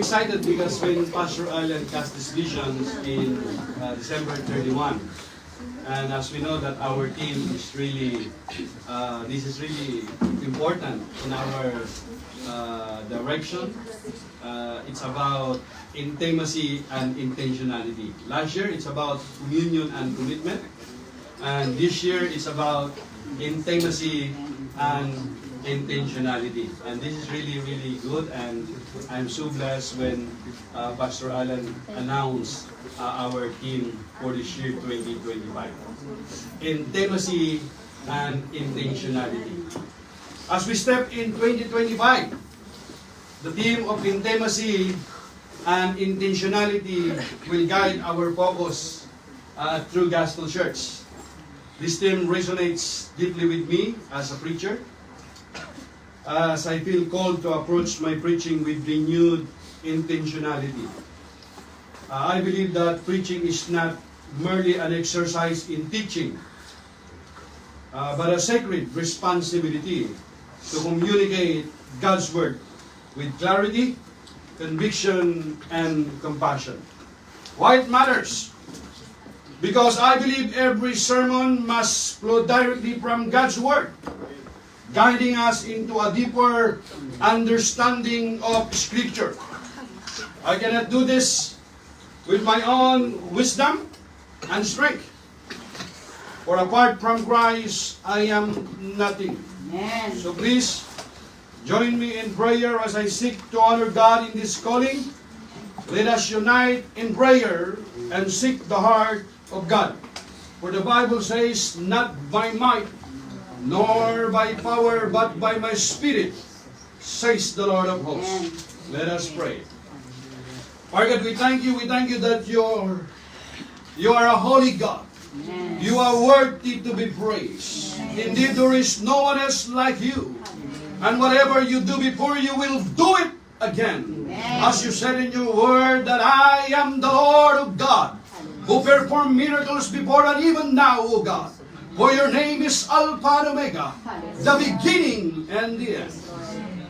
excited because when Pastor Alan cast this visions in December 31, and as we know that our team is really, this is really important in our direction. It's about intimacy and intentionality. Last year, it's about communion and commitment. And this year, it's about intimacy and intentionality. And this is really, really good. And I'm so blessed when Pastor Alan announced our team for this year 2025. Intimacy and intentionality. As we step in 2025, the theme of intimacy and intentionality will guide our focus through Gospel Church. This theme resonates deeply with me as a preacher, as I feel called to approach my preaching with renewed intentionality. I believe that preaching is not merely an exercise in teaching, but a sacred responsibility to communicate God's Word with clarity, conviction, and compassion. Why it matters? Because I believe every sermon must flow directly from God's Word, guiding us into a deeper understanding of Scripture. I cannot do this with my own wisdom and strength. For apart from Christ, I am nothing. Amen. So please, join me in prayer as I seek to honor God in this calling. Let us unite in prayer and seek the heart of God. For the Bible says, not by might, nor by power, but by my Spirit, says the Lord of hosts. Let us pray. Our God, we thank you that you are a holy God. You are worthy to be praised. Indeed, there is no one else like you. And whatever you do before, you will do it again. As you said in your word, that I am the Lord of God, who performed miracles before and even now, O God. For your name is Alpha and Omega, the beginning and the end.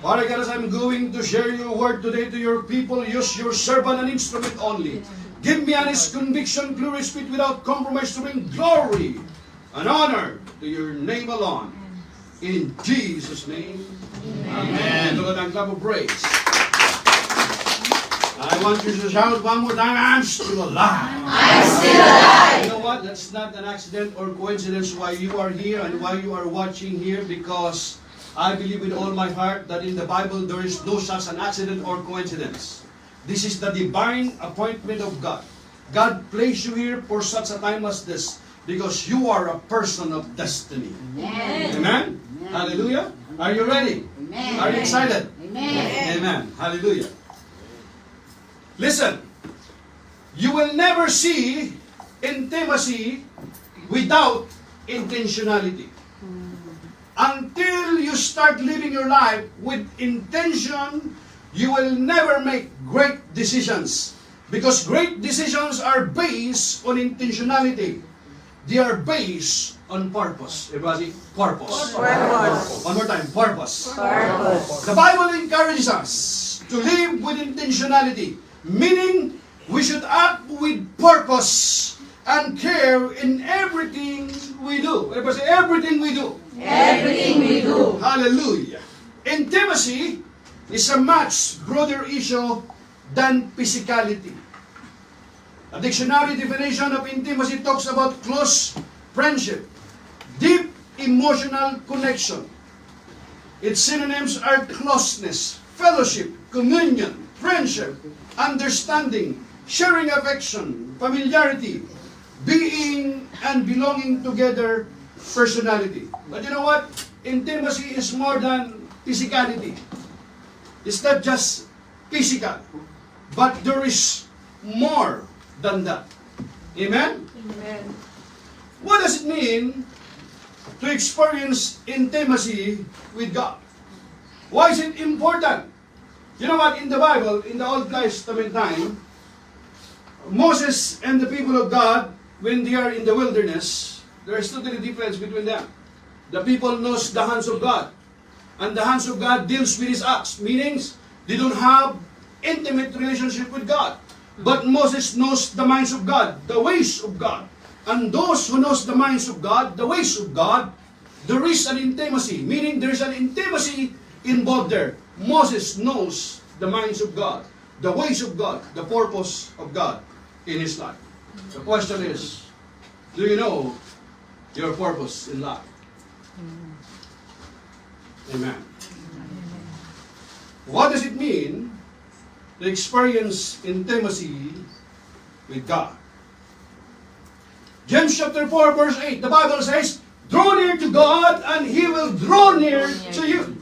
Father God, as I'm going to share your word today to your people, use your servant and instrument only. Give me honest conviction, clear speech without compromise, to bring glory and honor to your name alone. In Jesus' name, amen. To God ang clap of praise. I want you to shout one more time, I'm still alive. I'm still alive. You know what? That's not an accident or coincidence why you are here and why you are watching here, because I believe with all my heart that in the Bible there is no such an accident or coincidence. This is the divine appointment of God. God placed you here for such a time as this, because you are a person of destiny. Amen. Amen? Hallelujah. Are you ready? Amen. Are you excited? Amen. Amen. Hallelujah. Listen, you will never see intimacy without intentionality. Until you start living your life with intention, you will never make great decisions. Because great decisions are based on intentionality. They are based on purpose. Everybody, purpose. Purpose. One more time, purpose. Purpose. The Bible encourages us to live with intentionality, meaning we should act with purpose and care in everything we do. Everybody say, everything we do. Everything we do. Hallelujah. Intimacy is a much broader issue than physicality. A dictionary definition of intimacy talks about close friendship, deep emotional connection. Its synonyms are closeness, fellowship, communion, friendship, understanding, sharing affection, familiarity, being and belonging together, personality. But you know what? Intimacy is more than physicality. It's not just physical, but there is more than that. Amen? Amen. What does it mean to experience intimacy with God? Why is it important? You know what? In the Bible, in the Old Testament time, Moses and the people of God, when they are in the wilderness, there is totally difference between them. The people knows the hands of God, and the hands of God deals with His acts. Meaning, they don't have intimate relationship with God. But Moses knows the minds of God, the ways of God. And those who knows the minds of God, the ways of God, there is an intimacy, meaning there is an intimacy involved there. Moses knows the minds of God, the ways of God, the purpose of God in his life. The question is, do you know your purpose in life? Amen. What does it mean to experience intimacy with God? James chapter 4 verse 8, the Bible says, draw near to God and He will draw near to you.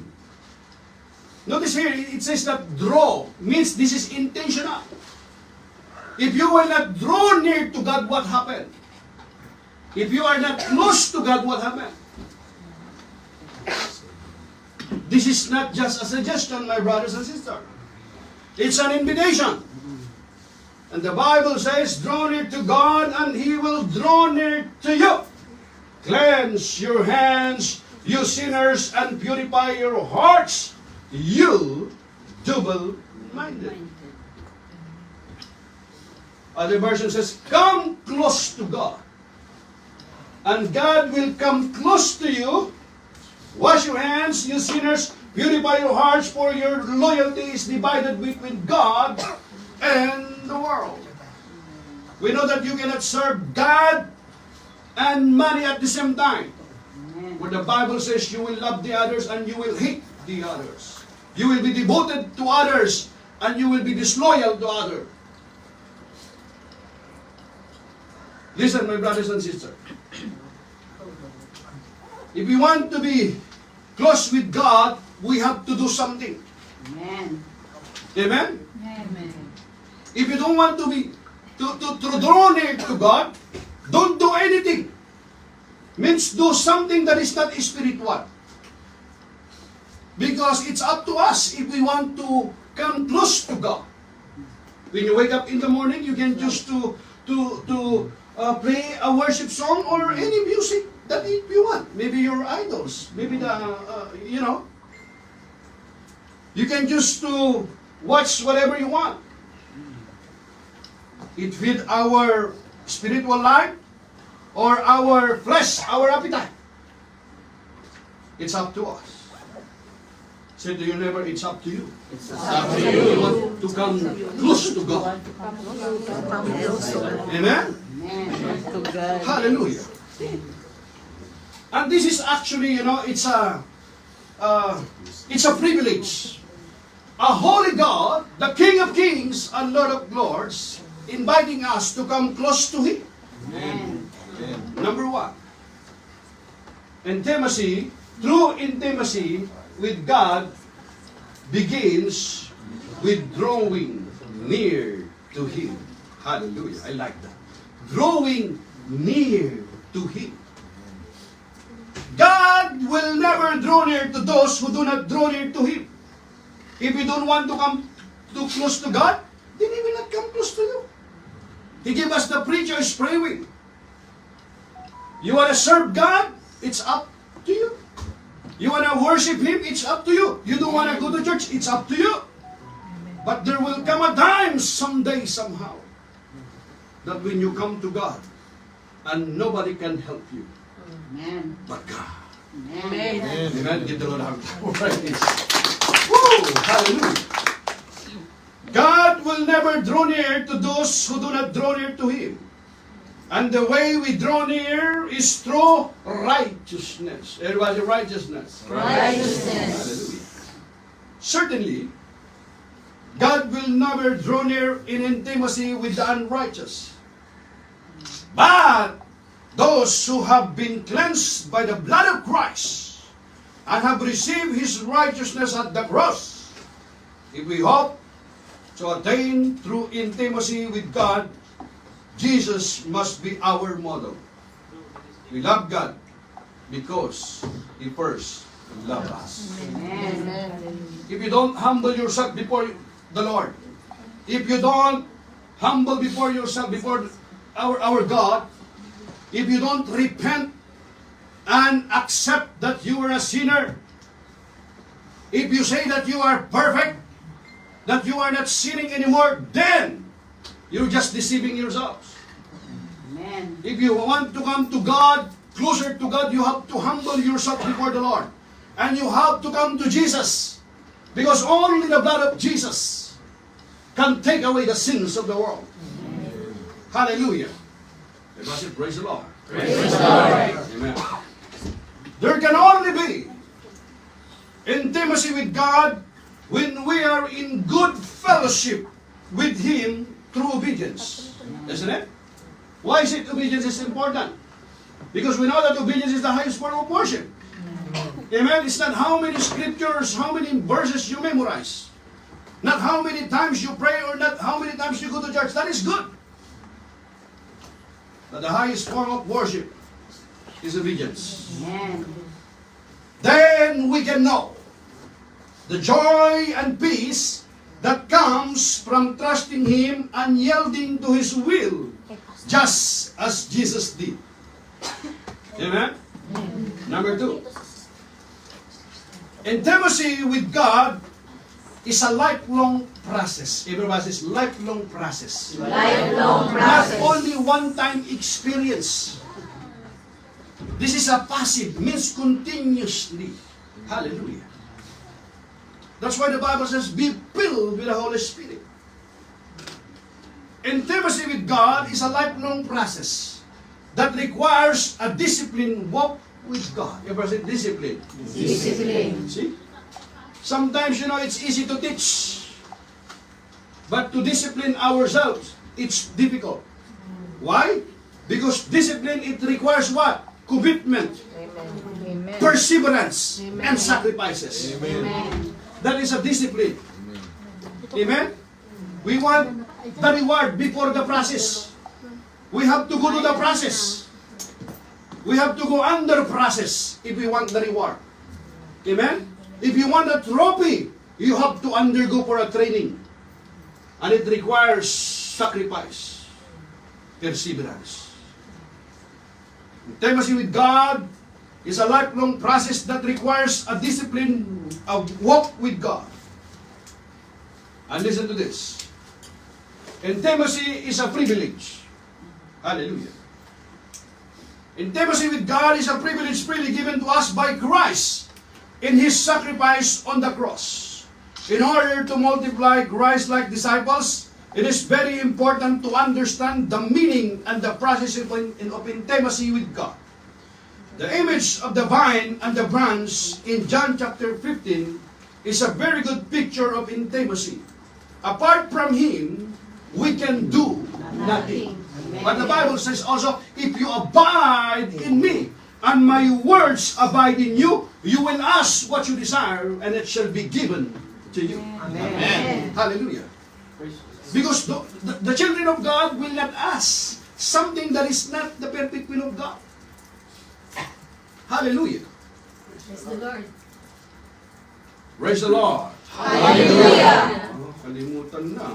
Notice here, it says that draw means this is intentional. If you will not draw near to God, what happened? If you are not close to God, what happened? This is not just a suggestion, my brothers and sisters. It's an invitation. And the Bible says, draw near to God and He will draw near to you. Cleanse your hands, you sinners, and purify your hearts, you double-minded. Other version says, come close to God. And God will come close to you. Wash your hands, you sinners, purify your hearts, for your loyalty is divided between God and the world. We know that you cannot serve God and money at the same time. Where the Bible says you will love the others and you will hate the others. You will be devoted to others and you will be disloyal to others. Listen, my brothers and sisters. If we want to be close with God, we have to do something. Amen. Amen? Amen. If you don't want to draw near to God, don't do anything. Means do something that is not spiritual. Because it's up to us if we want to come close to God. When you wake up in the morning, you can choose to play a worship song or any music that you want. Maybe your idols. Maybe you can choose to watch whatever you want. It feeds our spiritual life or our flesh, our appetite. It's up to us. Say to your neighbor, it's up to you. It's up to you. You want to come close to God. Amen? Hallelujah. And this is actually, it's a privilege. A holy God, the King of Kings and Lord of Lords, inviting us to come close to Him. Amen. Number one, intimacy, true intimacy with God begins with drawing near to Him. Hallelujah. I like that. Drawing near to Him. God will never draw near to those who do not draw near to Him. If you don't want to come too close to God, then He will not come close to you. He gave us the preacher's praying. You want to serve God? It's up to you. You want to worship Him? It's up to you. You don't want to go to church? It's up to you. But there will come a time, someday, somehow, that when you come to God, and nobody can help you Amen. but God. Amen. Amen. Give the Lord a praise. Woo! Hallelujah. God will never draw near to those who do not draw near to Him. And the way we draw near is through righteousness. Everybody, righteousness. Righteousness. Hallelujah. Certainly, God will never draw near in intimacy with the unrighteous. But those who have been cleansed by the blood of Christ and have received His righteousness at the cross, if we hope to attain through intimacy with God, Jesus must be our model. We love God because He first loved us. Amen. If you don't humble yourself before the Lord, if you don't humble before yourself, before our God, if you don't repent and accept that you are a sinner, if you say that you are perfect, that you are not sinning anymore, then you're just deceiving yourselves. Amen. If you want to come to God, closer to God, you have to humble yourself before the Lord. And you have to come to Jesus. Because only the blood of Jesus can take away the sins of the world. Hallelujah. Everybody say, praise the Lord. Praise the Lord. Amen. There can only be intimacy with God when we are in good fellowship with Him through obedience. Isn't it? Why is it obedience is important? Because we know that obedience is the highest form of worship. Amen? It's not how many scriptures, how many verses you memorize. Not how many times you pray or not how many times you go to church. That is good. But the highest form of worship is obedience. Amen. Then we can know the joy and peace that comes from trusting Him and yielding to His will, just as Jesus did. Amen? Number 2. Intimacy with God is a lifelong process. Everybody says, lifelong process. Lifelong Not process. only one-time experience. This is a passive, means continuously. Hallelujah. That's why the Bible says, be filled with the Holy Spirit. Intimacy with God is a lifelong process that requires a disciplined walk with God. Everybody say discipline. Discipline. See? Sometimes, it's easy to teach. But to discipline ourselves, it's difficult. Why? Because discipline, it requires what? Commitment, Amen. perseverance, Amen. and sacrifices. Amen. That is a discipline. Amen? We want the reward before the process. We have to go to the process. We have to go under process if we want the reward. Amen? If you want a trophy, you have to undergo for a training. And it requires sacrifice, perseverance. Intimacy with God is a lifelong process that requires a discipline of walk with God. And listen to this. Intimacy is a privilege. Hallelujah. Intimacy with God is a privilege freely given to us by Christ in His sacrifice on the cross. In order to multiply Christ-like disciples, it is very important to understand the meaning and the process of intimacy with God. The image of the vine and the branch in John chapter 15 is a very good picture of intimacy. Apart from Him, we can do nothing. But the Bible says also, if you abide in me, and my words abide in you, you will ask what you desire, and it shall be given to you. Amen. Hallelujah. Because the children of God will not ask something that is not the perfect will of God. Hallelujah. Praise the Lord. Praise the Lord. Hallelujah. Oh, kalimutan na.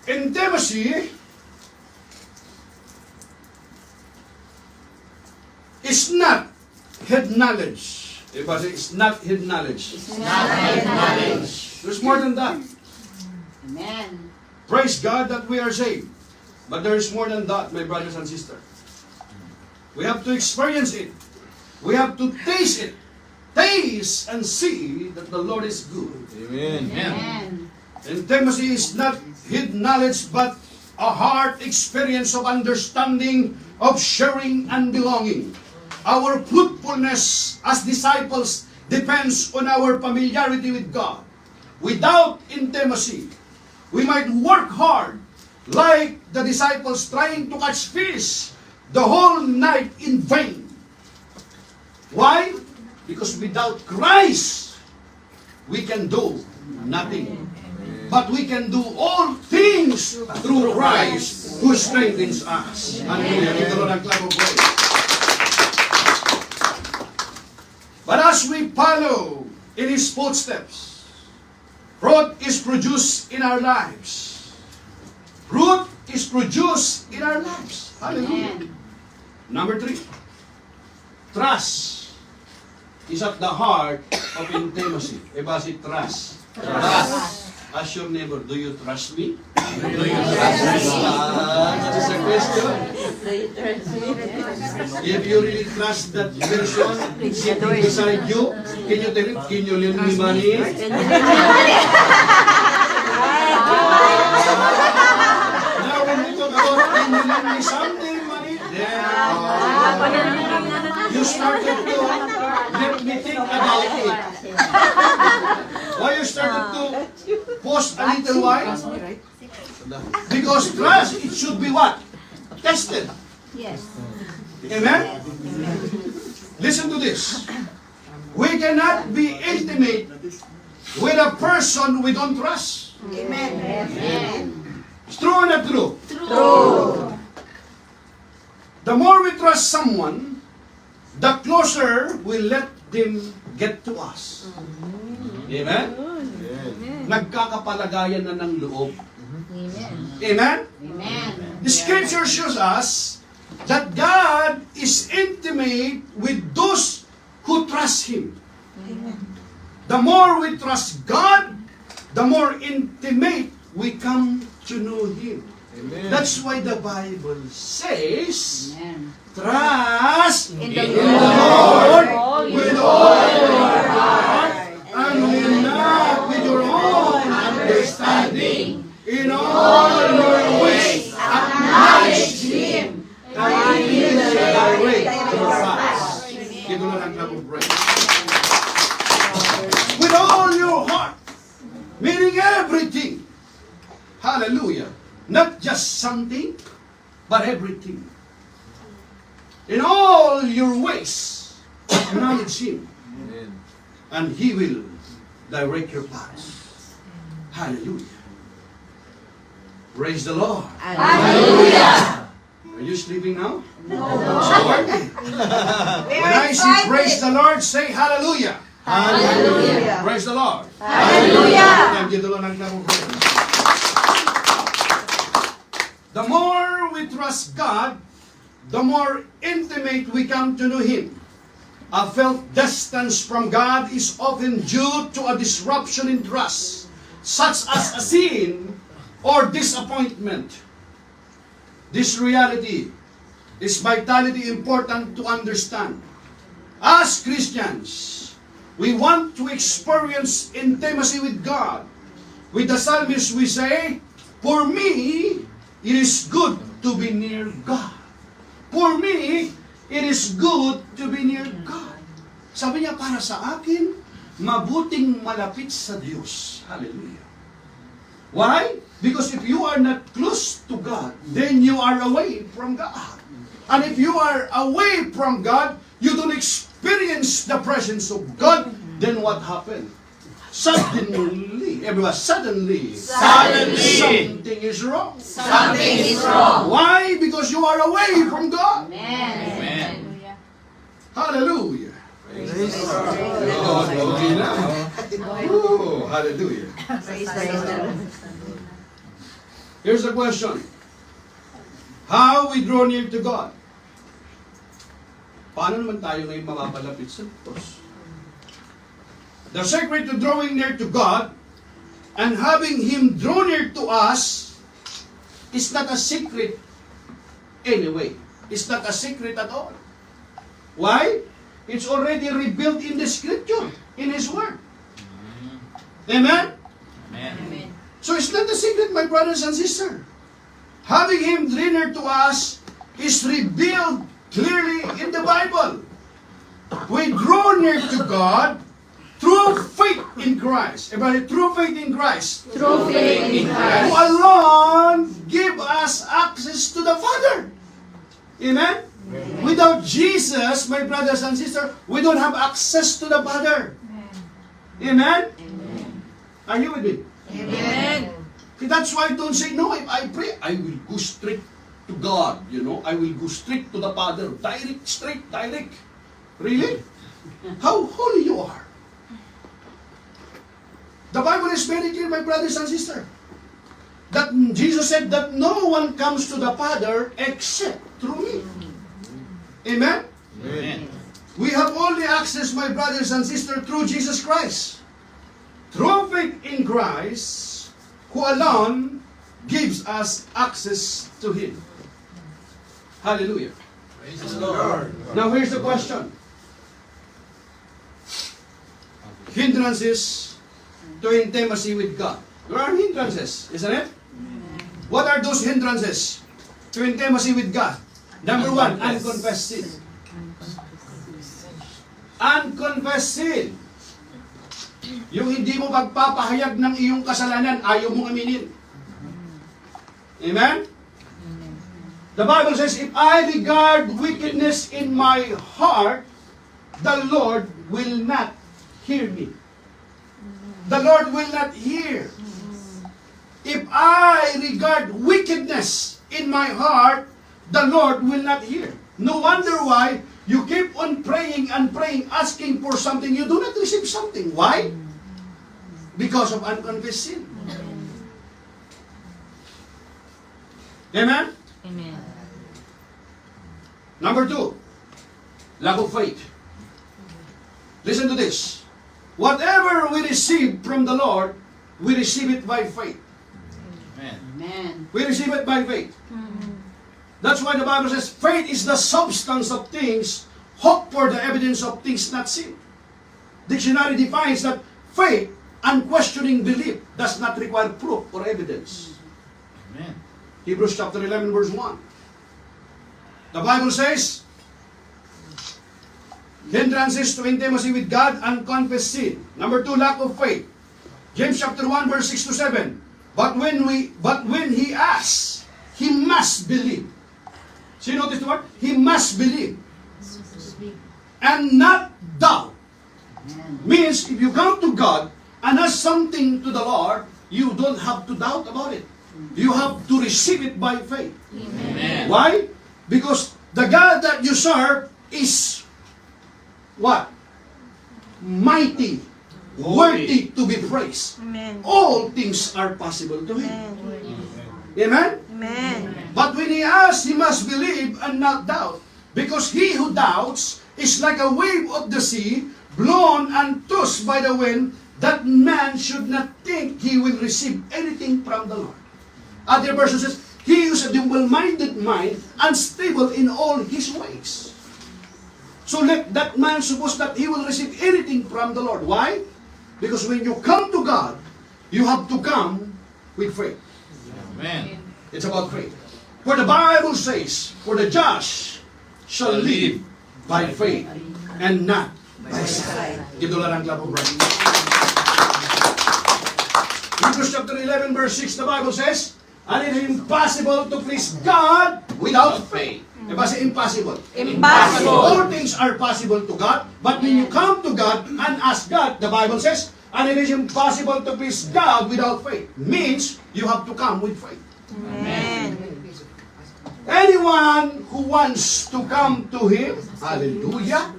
Intimacy is not head knowledge. Everybody say, it's not head knowledge. It's not head knowledge. There's more than that. Amen. Praise God that we are saved. But there is more than that, my brothers and sisters. We have to experience it. We have to taste it. Taste and see that the Lord is good. Amen. Amen. Intimacy is not hidden knowledge, but a heart experience of understanding, of sharing and belonging. Our fruitfulness as disciples depends on our familiarity with God. Without intimacy, we might work hard like the disciples trying to catch fish the whole night in vain. Why? Because without Christ, we can do nothing. But we can do all things through Christ who strengthens us. Hallelujah. Give the Lord a clap of praise. But as we follow in His footsteps, fruit is produced in our lives. Fruit is produced in our lives. Hallelujah. Amen. Number 3, trust is at the heart of intimacy. Iba si trust. Trust. Ask your neighbor, do you trust me? Do you trust me? That is a question. If you really trust that person sitting beside you, can you tell him, can you lend me money? Now, when we talk about, can you lend me something, money? Then, you started to let me think about it. Why you started to pause a little while? Because trust, it should be what? Tested. Yes. Amen? Listen to this. We cannot be intimate with a person we don't trust. Amen. Amen. It's true or not true? True. The more we trust someone, the closer we let them get to us. Amen? Nagkakapalagayan na ng loob. Amen. Amen? Amen. The scripture shows us that God is intimate with those who trust Him. The more we trust God, the more intimate we come to know Him. That's why the Bible says, Amen. trust In in the the Lord with all your heart and lean not with your own understanding. In all your ways acknowledge Him, and He will direct your paths. Give the Lord a clap of praise. With all your heart, meaning everything. Hallelujah. Not just something, but everything. In all your ways, acknowledge Him, and He will direct your paths. Hallelujah. Praise the Lord. Hallelujah. Are you sleeping now? No. So are you? When I say praise the Lord, say hallelujah. Hallelujah. Praise the Lord. Hallelujah. Give the Lord ang clap of praise. The more we trust God, the more intimate we come to know Him. A felt distance from God is often due to a disruption in trust, such as a sin or disappointment. This reality is vitally important to understand. As Christians, we want to experience intimacy with God. With the psalmist we say, for me, it is good to be near God. For me, it is good to be near God. Sabi niya, para sa akin, mabuting malapit sa Diyos. Hallelujah. Why? Because if you are not close to God, then you are away from God. And if you are away from God, you don't experience the presence of God, then what happened? Suddenly, everyone, suddenly, something is wrong. Something is wrong. Why? Because you are away from God. Amen. Hallelujah. Oh, okay na. Oh, hallelujah. Here's the question. How we draw near to God? Paano naman tayo ngayon mapapalapit sa Diyos? The secret to drawing near to God and having Him draw near to us is not a secret anyway. It's not a secret at all. Why? It's already revealed in the Scripture, in His Word. Amen? Amen. So it's not a secret, my brothers and sisters. Having Him draw near to us is revealed clearly in the Bible. We draw near to God through faith in Christ. Everybody, through faith in Christ. Through faith in Who Christ. alone give us access to the Father. Amen? Without Jesus, my brothers and sisters, we don't have access to the Father. Amen? Are you with me? Amen. That's why don't say, no, if I pray, I will go straight to God. You know, I will go straight to the Father. Direct, straight, direct. Really? How holy you are. The Bible is very clear, my brothers and sisters. That Jesus said that no one comes to the Father except through me. Amen? Amen. We have only access, my brothers and sisters, through Jesus Christ. Through faith in Christ, who alone gives us access to Him. Hallelujah. Praise the Lord. Now here's the question. Hindrances to intimacy with God. There are hindrances, isn't it? What are those hindrances to intimacy with God? Number one, unconfessed sin. Unconfessed sin. Yung hindi mo pagpapahayag ng iyong kasalanan, ayaw mong aminin. Amen? The Bible says, if I regard wickedness in my heart, the Lord will not hear me. The Lord will not hear. If I regard wickedness in my heart, the Lord will not hear. No wonder why you keep on praying and praying, asking for something, you do not receive something. Why? Because of unconfessed sin. Amen? Amen. Number two, lack of faith. Listen to this. Whatever we receive from the Lord, we receive it by faith. Amen. Amen. We receive it by faith. That's why the Bible says, faith is the substance of things, hope for the evidence of things not seen. Dictionary defines that faith, unquestioning belief, does not require proof or evidence. Amen. Hebrews chapter 11 verse 1. The Bible says, hindrances to intimacy with God, unconfessed sin. Number two, lack of faith. James chapter 1 verse 6 to 7. But when he asks, he must believe. So you notice the word? He must believe. And not doubt. Means if you come to God and ask something to the Lord, you don't have to doubt about it. You have to receive it by faith. Amen. Why? Because the God that you serve is what? Mighty, worthy to be praised. Amen. All things are possible to Him. Amen? Amen. But when he asks, he must believe and not doubt. Because he who doubts is like a wave of the sea, blown and tossed by the wind, that man should not think he will receive anything from the Lord. Other version says, he who is a double-minded mind, unstable in all his ways. So let that man suppose that he will receive anything from the Lord. Why? Because when you come to God, you have to come with faith. Amen. It's about faith. For the Bible says, for the just shall live by faith and not by sight. Give the Lord a clap of praise. Hebrews chapter 11 verse 6, the Bible says, and it is impossible to please God without faith. Diba say impossible? Impossible. All things are possible to God, but when you come to God and ask God, the Bible says, and it is impossible to please God without faith. Means, you have to come with faith. Amen. Anyone who wants to come to Him, hallelujah,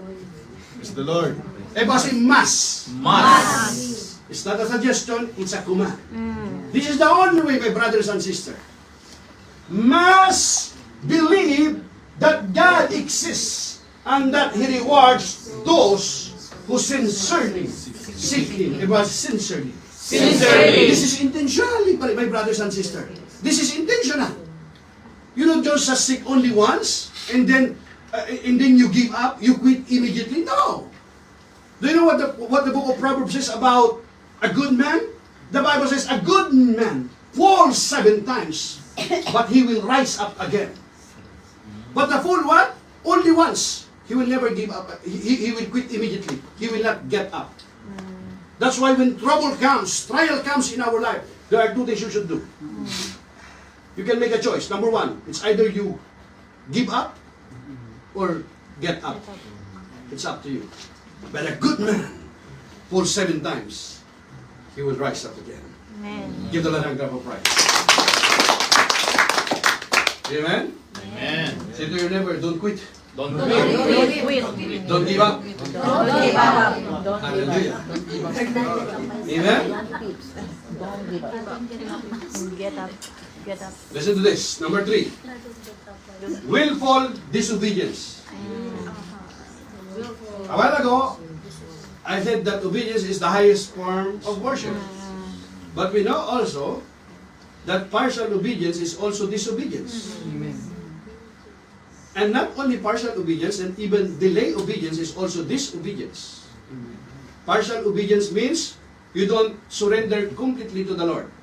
Praise the Lord. diba say must. Must. It's not a suggestion, it's a command. This is the only way, my brothers and sisters. Must believe that God exists and that He rewards those who sincerely seek Him. It was sincerely. Sincerely. This is intentionally, my brothers and sisters. This is intentional. You don't just seek only once and then you give up, you quit immediately. No. Do you know what the book of Proverbs says about a good man? The Bible says a good man falls 7 times, but he will rise up again. But the fool what? Only once. He will never give up. He will quit immediately. He will not get up. That's why when trouble comes, trial comes in our life, there are 2 things you should do. You can make a choice. Number 1, it's either you give up or get up. It's up to you. But a good man falls 7 times, he will rise up again. Amen. Give the Lord a clap of praise. Amen? Amen. Say to your neighbor, don't quit. Don't Don't quit. quit. Don't give up. Don't give up. Hallelujah. Amen? Get up. Get up. Listen to this. Number 3. Willful disobedience. A while ago, I said that obedience is the highest form of worship. But we know also that partial obedience is also disobedience. And not only partial obedience, and even delay obedience is also disobedience. Partial obedience means you don't surrender completely to the Lord.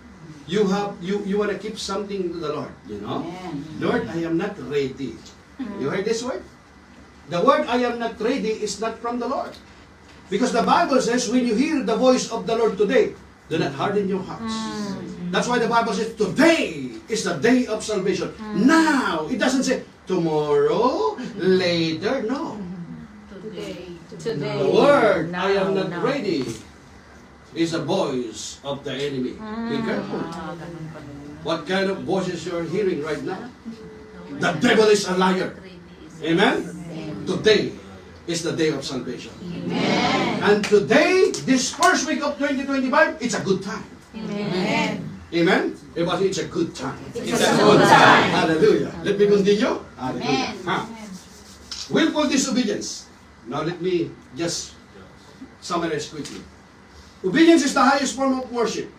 You want to keep something to the Lord, you know? Lord, I am not ready. You heard this word? The word I am not ready is not from the Lord. Because the Bible says, when you hear the voice of the Lord today, do not harden your hearts. That's why the Bible says, today is the day of salvation. Now, it doesn't say, tomorrow, later, no. Today. The word, Now, I am not now. ready, is a voice of the enemy. Be careful. What kind of voices you are hearing right now? The devil is a liar. Amen? Today is the day of salvation. Amen. And today, this first week of 2025, it's a good time. Amen. Amen? Everybody, it's a good time. It's a good time. Hallelujah. Let me continue. Hallelujah. Amen. Huh. Willful disobedience. Now let me just summarize quickly. Obedience is the highest form of worship.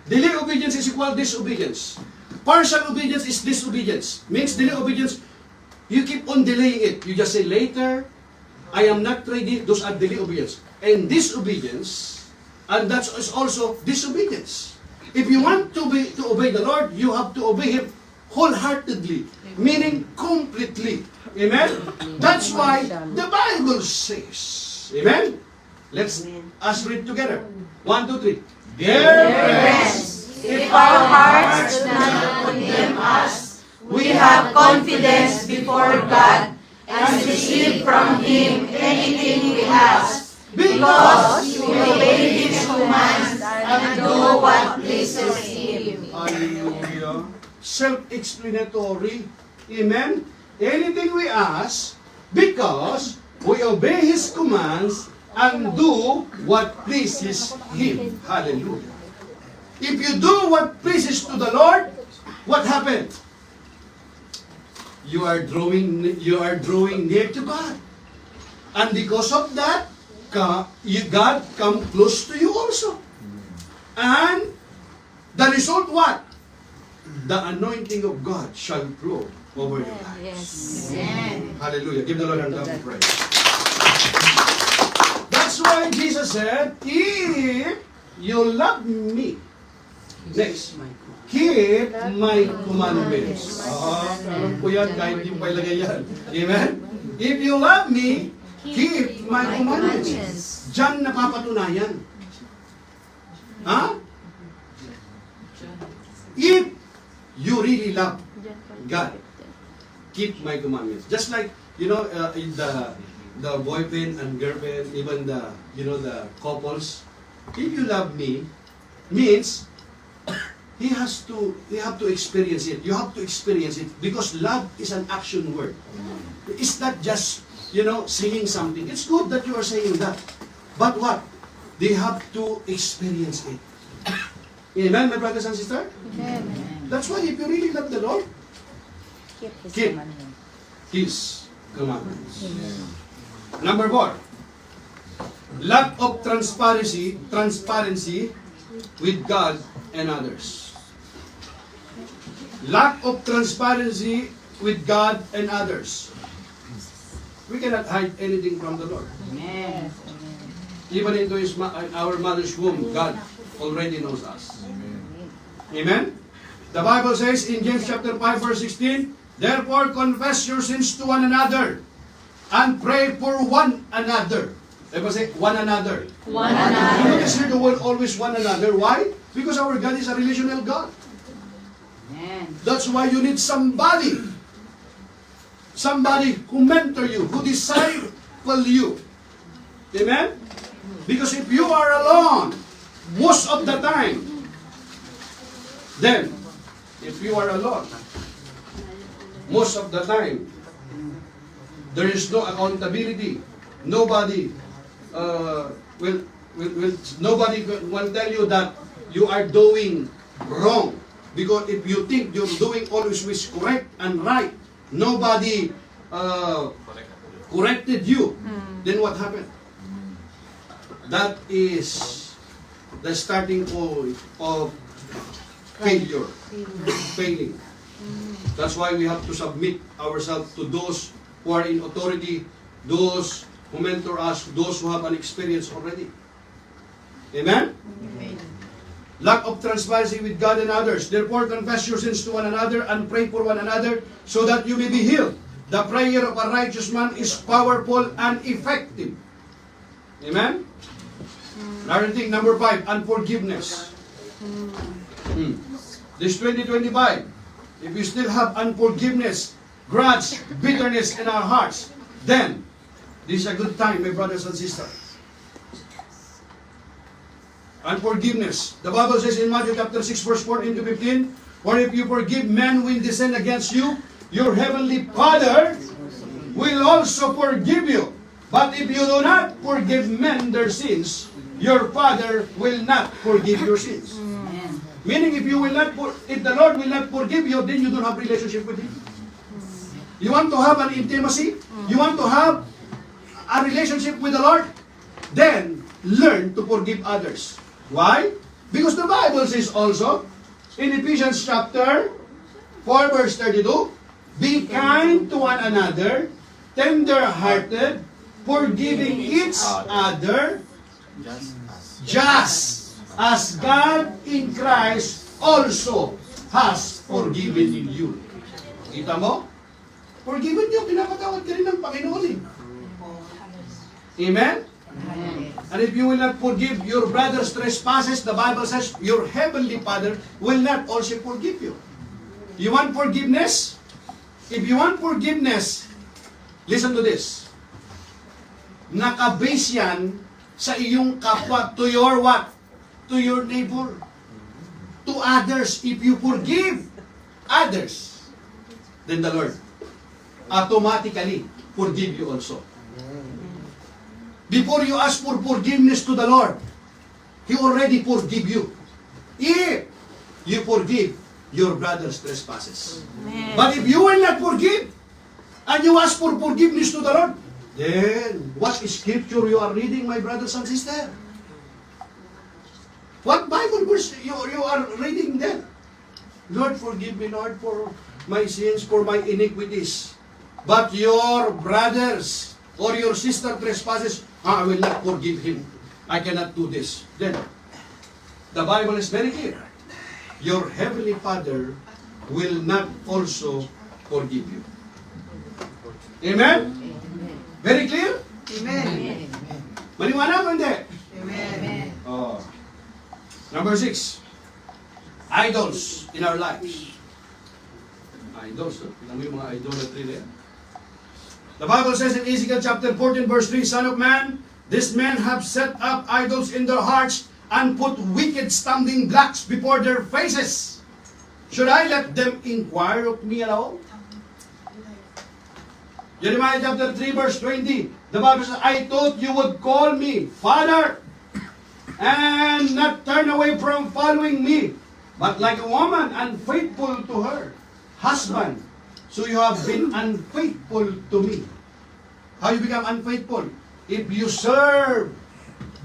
Delay obedience is equal to disobedience. Partial obedience is disobedience. Means delay obedience, you keep on delaying it. You just say later, I am not ready. Those are delay obedience. And disobedience, and that is also disobedience. If you want to obey the Lord, you have to obey Him wholeheartedly, meaning completely. Amen? That's why the Bible says. Amen? Let's us read together. 1, 2, 3. Dear friends, If our hearts do not condemn us, we have confidence before God and receive from Him anything we ask, because we obey His commands and do what pleases Him. Hallelujah. Self-explanatory. Amen? Anything we ask, because we obey His commands and do what pleases Him. Hallelujah. If you do what pleases to the Lord, what happened? You are drawing near to God. And because of that, God come close to you also. And the result what? The anointing of God shall flow over your lives. Yes. Hallelujah. Give the Lord a hand of praise. That's why Jesus said, if you love me, next, keep my commandments. Alam ko yan, kahit yung pailagay yan. Amen? If you love me, keep my commandments. Diyan napapatunayan. Ha? If you really love God, keep my commandments. Just like, you know, in the boyfriend and girlfriend, even the couples, if you love me, means you have to experience it. You have to experience it because love is an action word. It's not just, saying something. It's good that you are saying that. But what? They have to experience it. Amen, my brothers and sisters? That's why if you really love the Lord, keep His commandments. Number 4, lack of transparency with God and others. Lack of transparency with God and others. We cannot hide anything from the Lord. Even into our mother's womb, God already knows us. Amen? The Bible says in James chapter 5 verse 16, therefore confess your sins to one another and pray for one another. Everybody say, one another. One You another. notice here the word always one another. Why? Because our God is a relational God. That's why you need somebody who mentor you, who disciple you. Amen? Because if you are alone, most of the time, then, if you are alone, most of the time, there is no accountability. Nobody nobody will tell you that you are doing wrong. Because if you think you're doing always correct and right, nobody corrected you, then what happened? That is the starting point of failure, failing. That's why we have to submit ourselves to those who are in authority, those who mentor us, those who have an experience already. Amen? Lack of transparency with God and others. Therefore, confess your sins to one another and pray for one another so that you may be healed. The prayer of a righteous man is powerful and effective. Amen? Another thing, number 5, unforgiveness. This 2025, if we still have unforgiveness, grudge, bitterness in our hearts, then this is a good time, my brothers and sisters. Unforgiveness. The Bible says in Matthew chapter 6, verse 14 to 15, for if you forgive men when they sin against you, your heavenly Father will also forgive you. But if you do not forgive men their sins, your Father will not forgive your sins. Meaning, if the Lord will not forgive you, then you don't have relationship with Him. You want to have an intimacy? You want to have a relationship with the Lord? Then learn to forgive others. Why? Because the Bible says also in Ephesians chapter 4 verse 32, be kind to one another, tender-hearted, forgiving each other, just as God in Christ also has forgiven you. Kita mo? Forgiven you, pinapatawad ka rin ng Panginoon eh. Amen? And if you will not forgive your brother's trespasses, the Bible says, your heavenly Father will not also forgive you. You want forgiveness? If you want forgiveness, listen to this. Nakabase yan sa iyong kapwa, to your what? To your neighbor. To others. If you forgive others, then the Lord automatically forgive you also. Before you ask for forgiveness to the Lord, He already forgive you. If you forgive your brother's trespasses. Amen. But if you will not forgive, and you ask for forgiveness to the Lord, then what scripture you are reading, my brothers and sisters? What Bible verse you are reading then? Lord, forgive me, Lord, for my sins, for my iniquities. But your brothers or your sister trespasses, I will not forgive him. I cannot do this. Then, the Bible is very clear. Your heavenly Father will not also forgive you. Amen? Very clear? Amen. Maliwanag o hindi? Amen. Oh. Number 6. Idols in our lives. Idols. Tignan mo yung mga idolatry na yan. The Bible says in Ezekiel chapter 14 verse 3, Son of man, these men have set up idols in their hearts and put wicked stumbling blocks before their faces. Should I let them inquire of me alone? Jeremiah chapter 3 verse 20, the Bible says, I thought you would call me Father and not turn away from following me, but like a woman unfaithful to her husband, so you have been unfaithful to me. How you become unfaithful? If you serve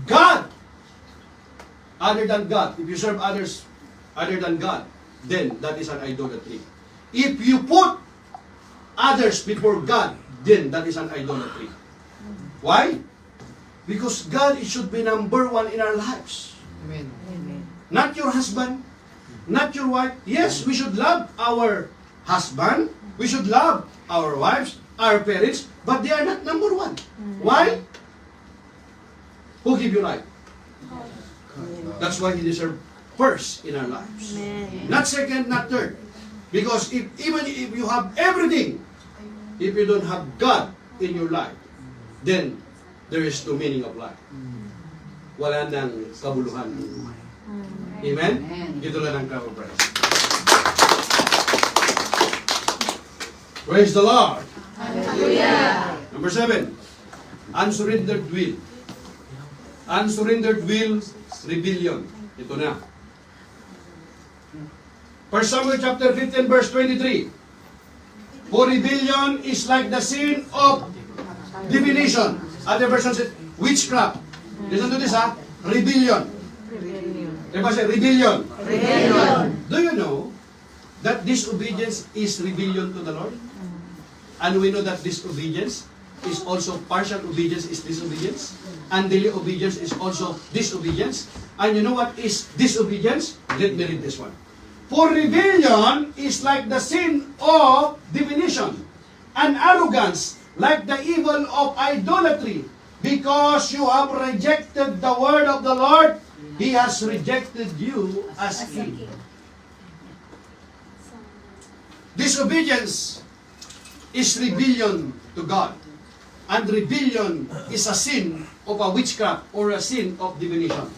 God other than God, if you serve others other than God, then that is an idolatry. If you put others before God, then that is an idolatry. Why? Because God should be number one in our lives. Amen. Not your husband, not your wife. Yes, we should love our husband, we should love our wives, our parents, but they are not number one. Why? Who give you life? That's why He deserves first in our lives. Not second, not third. Because even if you have everything, if you don't have God in your life, then there is no meaning of life. Wala nang kabuluhan. Amen? Ito lang ang clap of praise. Praise the Lord. Hallelujah. Number 7, unsurrendered will. Unsurrendered will, rebellion. Ito na. 1 Samuel chapter 15 verse 23. For rebellion is like the sin of Divination. Other version says witchcraft. Listen to this, ha? Rebellion. Everybody say rebellion. Do you know that disobedience is rebellion to the Lord? And we know that disobedience is also partial obedience is disobedience. And daily obedience is also disobedience. And you know what is disobedience? Let me read this one. For rebellion is like the sin of divination, and arrogance like the evil of idolatry. Because you have rejected the word of the Lord, He has rejected you as king. Disobedience is rebellion to God. And rebellion is a sin of a witchcraft or a sin of divination.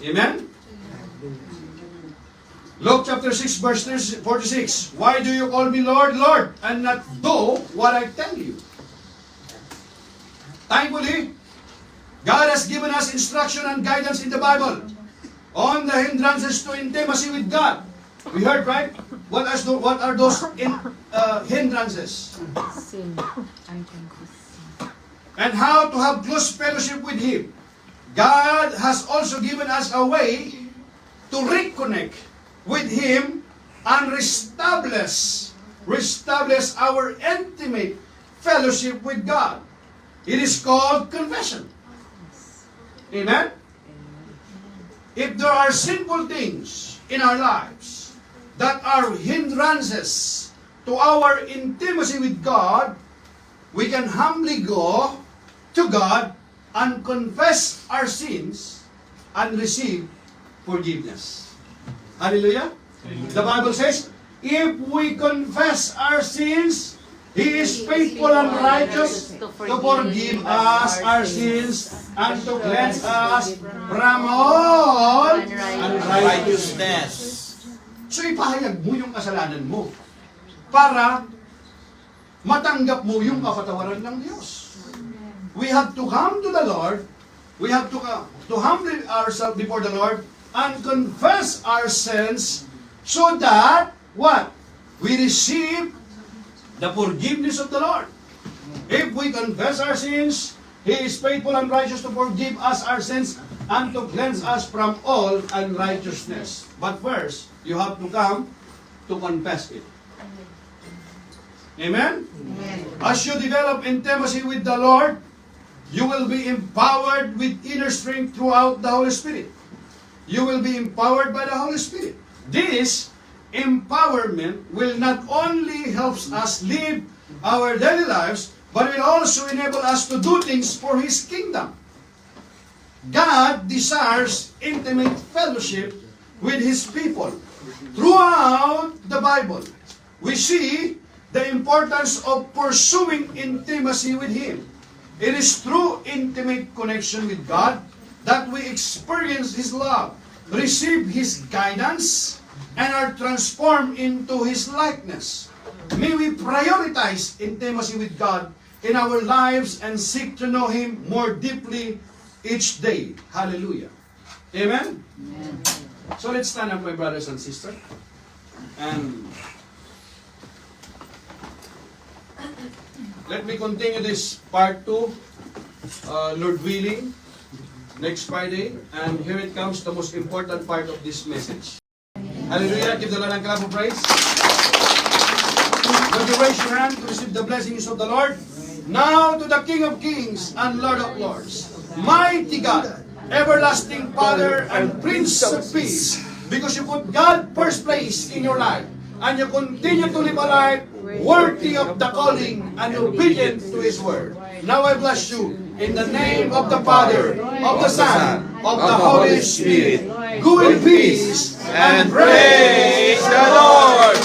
Amen? Luke chapter 6 verse 46. Why do you call me Lord, Lord, and not do what I tell you? Thankfully, God has given us instruction and guidance in the Bible on the hindrances to intimacy with God. We heard, right? What are those hindrances? Sin. And how to have close fellowship with Him. God has also given us a way to reconnect with Him and reestablish our intimate fellowship with God. It is called confession. Amen? If there are sinful things in our lives that are hindrances to our intimacy with God, we can humbly go to God and confess our sins and receive forgiveness. Hallelujah? The Bible says, if we confess our sins, He is faithful and righteous to forgive us our sins and to cleanse us from all unrighteousness. So ipahayag mo yung kasalanan mo para matanggap mo yung kapatawaran ng Diyos. We have to come to the Lord. We have to humble ourselves before the Lord and confess our sins so that, what? We receive the forgiveness of the Lord. If we confess our sins, He is faithful and righteous to forgive us our sins and to cleanse us from all unrighteousness. But first, you have to come to confess it. Amen? As you develop intimacy with the Lord, you will be empowered with inner strength throughout the Holy Spirit. You will be empowered by the Holy Spirit. This empowerment will not only help us live our daily lives, but will also enable us to do things for His kingdom. God desires intimate fellowship with His people. Throughout the Bible, we see the importance of pursuing intimacy with Him. It is through intimate connection with God that we experience His love, receive His guidance, and are transformed into His likeness. May we prioritize intimacy with God in our lives and seek to know Him more deeply each day. Hallelujah. Amen? Amen. So let's stand up, my brothers and sisters. And let me continue this part 2, Lord willing, next Friday. And here it comes, the most important part of this message. Hallelujah. Give the Lord a clap of praise. Would you raise your hand to receive the blessings of the Lord? Now to the King of Kings and Lord of Lords, mighty God, everlasting Father and Prince of Peace, because you put God first place in your life, and you continue to live a life worthy of the calling and obedient to His word. Now I bless you in the name of the Father, of the Son, of the Holy Spirit. Go in peace and praise the Lord.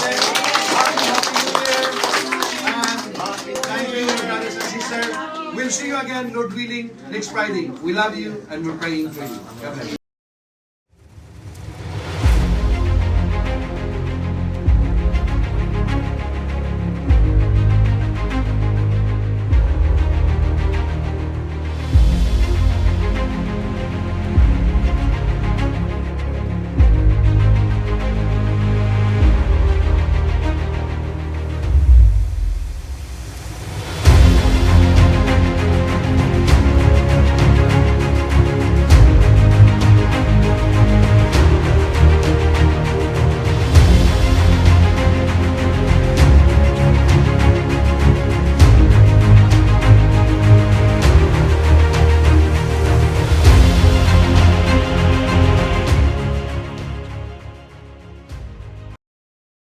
Thank you, brothers and sisters. We'll see you again, Lord willing, next Friday. We love you and we're praying for you. God bless you.